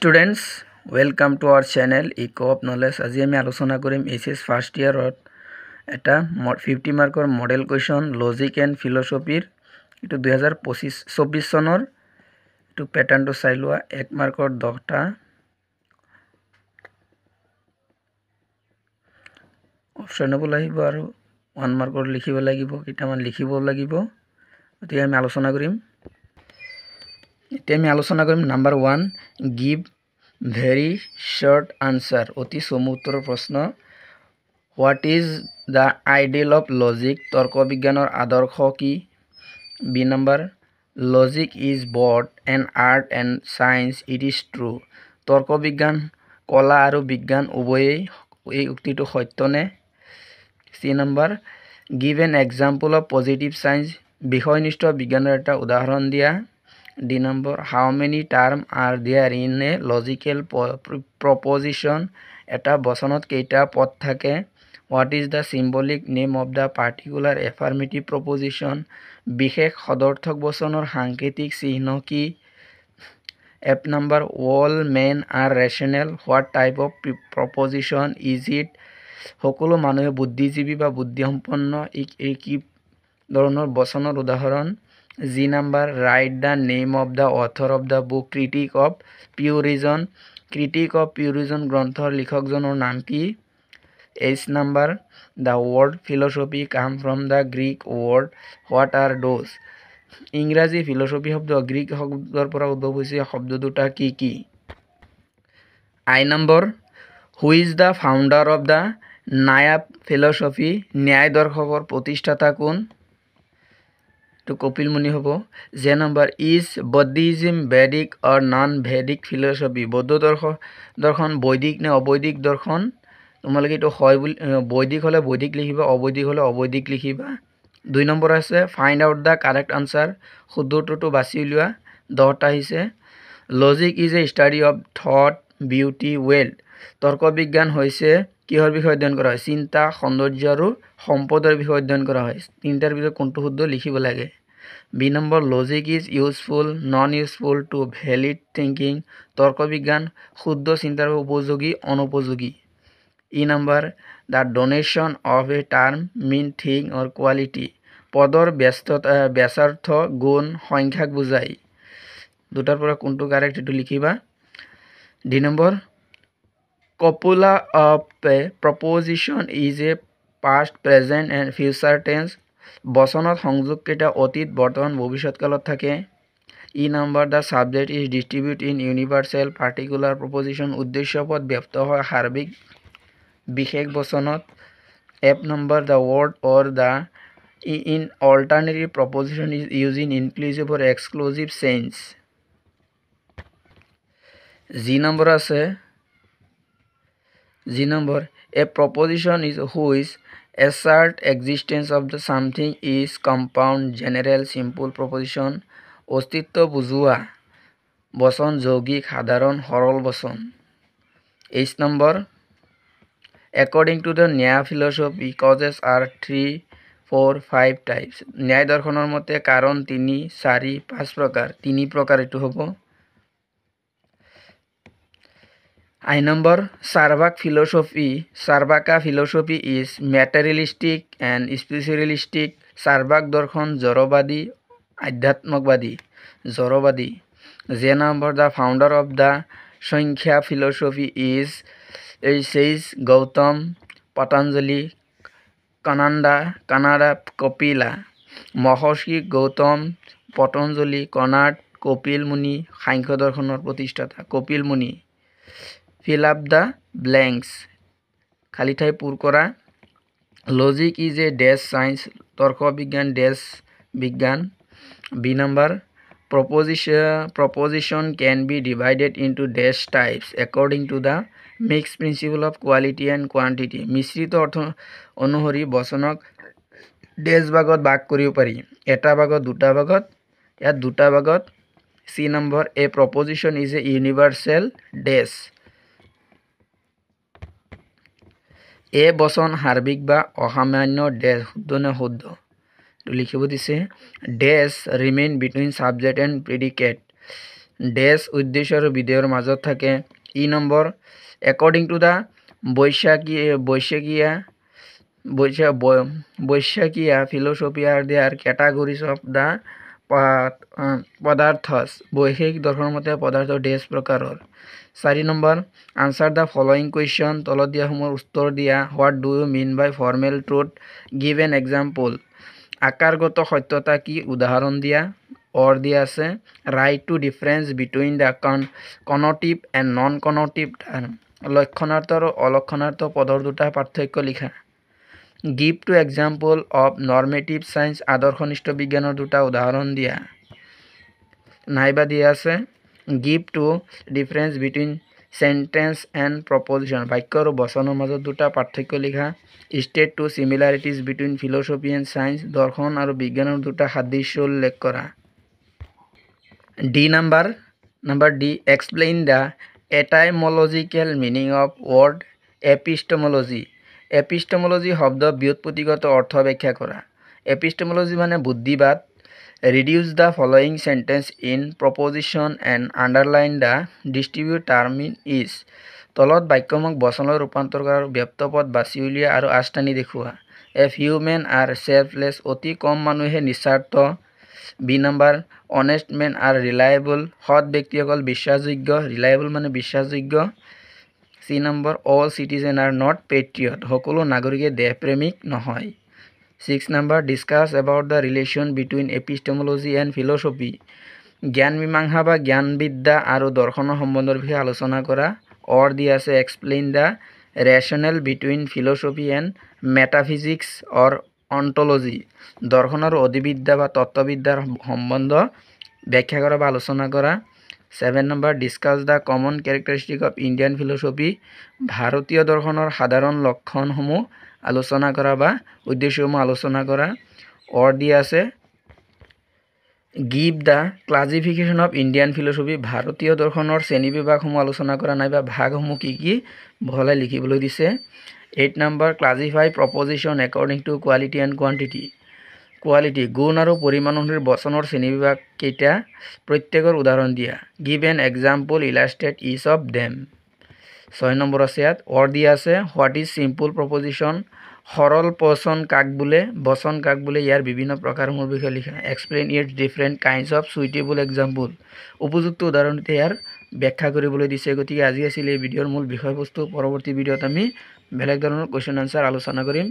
Students, welcome to our channel Eco of Knowledge. আজি আমি আলোচনা কৰিম এইচএস ফাৰ্ষ্ট ইয়াৰত এটা 50 মাৰ্কৰ মডেল কুৱেশ্যন লজিক এণ্ড ফিলচফিৰ এটো 2024 চনৰ এটো প্যাটাৰ্নটো চাই লোৱা 1 মাৰ্কৰ 10টা অপচন হ'ব লাগিব আৰু 1 মাৰ্কৰ লিখিব লাগিব কিটামান লিখিব লাগিব এতিয়া আমি আলোচনা কৰিম number 1 give very short answer অতি সমুত্তৰ প্ৰশ্ন what is the ideal of logic তৰ্ক বিজ্ঞানৰ আদৰ্শ কি b number logic is both an art and science it is true তৰ্ক বিজ্ঞান কলা আৰু বিজ্ঞান উভয়ে এই উক্তিটো সত্যনে c number give an example of positive science বিষয়নিষ্ঠ বিজ্ঞানৰ এটা উদাহৰণ দিয়া D number how many terms are there in a logical proposition eta বচনত কেইটা পদ থাকে what is the symbolic name of the particular affirmative proposition বিশেষ সদৰ্থক বচনৰ সাংকেতিক চিহ্ন কি F number all men are rational what type of proposition is it সকলো মানুহে বুদ্ধিজীৱী বা বুদ্ধিসম্পন্ন এই কি ধৰণৰ বচনৰ উদাহৰণ G number write the name of the author of the book Critique of Pure Reason Critique of Pure Reason গ্ৰন্থৰ লিখকজনৰ নাম কি H number the word philosophy come from the Greek word what are those ইংৰাজী philosophy শব্দ Greek শব্দৰ পৰা উদ্ভৱ হৈছে শব্দ দুটা কি কি I number who is the founder of the Nyaya philosophy ন্যায় দৰ্শকৰ প্ৰতিষ্ঠাতা কোন to Kopil Muni hobo J number is Buddhism Vedic or non-Vedic philosophy বৌদ্ধ দৰ্শন বৈদিক নে অবৈদিক দৰ্শন তোমালোকে তো হয় বৈদিক হলে বৈদিক লিখিবা অবৈদিক হলে অবৈদিক লিখিবা 2 নম্বৰ আছে find out the correct answer শুদ্ধটো বাছি উলিওৱা 10টা হৈছে logic is a study of thought beauty world তৰ্ক বিজ্ঞান হৈছে কিহৰ বিষয় অধ্যয়ন কৰা হয় চিন্তা সৌন্দৰ্য আৰু সম্পদৰ বিষয় অধ্যয়ন কৰা হয় তিনটাৰ ভিতৰত কোনটো শুদ্ধ লিখিব লাগে B number logic is useful non useful to valid thinking তৰ্ক বিজ্ঞান শুদ্ধ চিন্তাৰ উপযোগী অনুপযোগী E number the donation of a term mean thing or quality পদৰ ব্যাসাৰ্থ গুণ সংখ্যাক বুজায় দুটাৰ পৰা কোনটো কাৰেক্ট এটো লিখিবা D number copula of a proposition is a past present and future tense বচনত সংযোগ কেটা অতীত বৰ্তমান ভৱিষ্যৎ কালত থাকে E number the subject is distributed in universal particular proposition উদ্দেশ্য পদ ব্যপ্ত হয় সাৰ্বিক বিশেষ বচনত F number the word or the in alternative proposition is used in inclusive or exclusive sense G number আছে G number a proposition is whose assert existence of the something is compound general simple proposition অস্তিত্ব বুজোৱা বচন যৌগিক সাধাৰণ সৰল বচন H number according to the Nyaya philosophy causes are 3 4 5 types ন্যায় দৰ্শনৰ মতে কাৰণ 3 4 5 প্ৰকাৰ 3 প্ৰকাৰ এটো হ'ব I number Sarvaka philosophy is materialistic and spiritualistic Sarvak দৰ্শন জড়বাদী আধ্যাত্মিকবাদী জড়বাদী J number the founder of the Sankhya philosophy is says Gautam Patanjali Kanada Kapila Mahorshi Gautam Patanjali Kanad Kopil Muni Samkhya দৰ্শনৰ প্ৰতিষ্ঠাতা Kopil Muni fill up the blanks খালি ঠাই পূৰ কৰা logic is a dash science তৰ্ক বিজ্ঞান dash বিজ্ঞান B number proposition can be divided into dash types according to the mixed principle of quality and quantity মিশ্ৰিত অৰ্থ অনুসৰি বচনক dash ভাগত ভাগ কৰিব পাৰি এটা ভাগত দুটা ভাগত ইয়াত দুটা ভাগত C number a proposition is a universal dash এ বচন হাৰ্বিক বা অসামান্য ডেশ শুদ্ধ নে শুদ্ধ লিখিব দিছে dash remain between subject and predicate dash উদ্দেশ্য আৰু বিধেয়ৰ মাজত থাকে। ই নম্বৰ according to the বৈশাখীয়া philosophy are there categories of the পদাৰ্থস বৈশিক দৰ্শনৰ মতে পদাৰ্থ ডেছ প্ৰকাৰৰ। 4 নম্বৰ answer the following question তলত দিয়াসমূহৰ উত্তৰ দিয়া। what do you mean by formal truth give an example আকাৰগত সত্যতা কি উদাহৰণ দিয়া। or দিয়া আছে write to difference between the connotative and non connotative লক্ষণাৰ্থ আৰু অলক্ষণাৰ্থ পদৰ দুটা পাৰ্থক্য লিখা। give to example of normative science আদৰ্শনিষ্ঠ বিজ্ঞানৰ দুটা উদাহৰণ দিয়া। নাইবা দিয়া আছে give to difference between sentence and proposition বাক্য আৰু বচনৰ মাজত দুটা পাৰ্থক্য লিখা। state to similarities between philosophy and science দৰ্শন আৰু বিজ্ঞানৰ দুটা সাদৃশ্য উল্লেখ কৰা। number D explain the etymological meaning of word epistemology epistemology শব্দ ব্যুৎপত্তিগত অৰ্থ ব্যাখ্যা কৰা। epistemology মানে বুদ্ধিবাদ। reduce the following sentence in proposition and underline the distribute term in is তলত বাক্যমক বচনলৈ ৰূপান্তৰ কৰাৰ ব্যপ্তপদ বাছি উলিয়া আৰু আস্থানি দেখুৱা। a few men are selfless অতি কম মানুহে নিস্বাৰ্থ। b number honest men are reliable সৎ ব্যক্তিসকল বিশ্বাসযোগ্য reliable মানে বিশ্বাসযোগ্য। c number all citizens are not patriot সকলো নাগৰিকে দেশপ্ৰেমিক নহয়। 6 number discuss about the relation between epistemology and philosophy জ্ঞান মীমাংসা বা জ্ঞানবিদ্যা আৰু দৰ্শনৰ সম্বন্ধৰ বিষয়ে আলোচনা কৰা। or দিয়া আছে explain the rationale between philosophy and metaphysics or ontology দৰ্শন আৰু অধিবিদ্যা বা তত্ত্ববিদ্যাৰ সম্বন্ধ ব্যাখ্যা কৰা বা আলোচনা কৰা। 7 number discuss the common characteristic of Indian philosophy ভাৰতীয় দৰ্শনৰ সাধাৰণ লক্ষণসমূহ আলোচনা কৰা বা উদ্দেশ্যসমূহ আলোচনা কৰা। or দিয়া আছে give the classification of Indian philosophy ভাৰতীয় দৰ্শনৰ শ্ৰেণী বিভাগসমূহ আলোচনা কৰা নাইবা ভাগসমূহ কি কি বহলাই লিখিবলৈ দিছে। 8 number classify proposition according to quality and quantity quality গুণ আৰু পৰিমাণ অনুসৰি বচনৰ শ্ৰেণী বিভাগ কেইটা প্ৰত্যেকৰ উদাহৰণ দিয়া। give an example illustrate each of them 6 number আছে ইয়াত। or দিয়া আছে what is simple proposition সৰল বচন কাক বোলে বচন কাক বোলে ইয়াৰ বিভিন্ন প্ৰকাৰসমূহৰ বিষয়ে লিখা। explain its different kinds of suitable example উপযুক্ত উদাহৰণতে ইয়াৰ ব্যাখ্যা কৰিবলৈ দিছে। গতিকে আজি আছিল এই ভিডিঅ'ৰ মূল বিষয়বস্তু। পৰৱৰ্তী ভিডিঅ'ত আমি বেলেগ ধৰণৰ কোৱেশ্চন আনসাৰ আলোচনা কৰিম।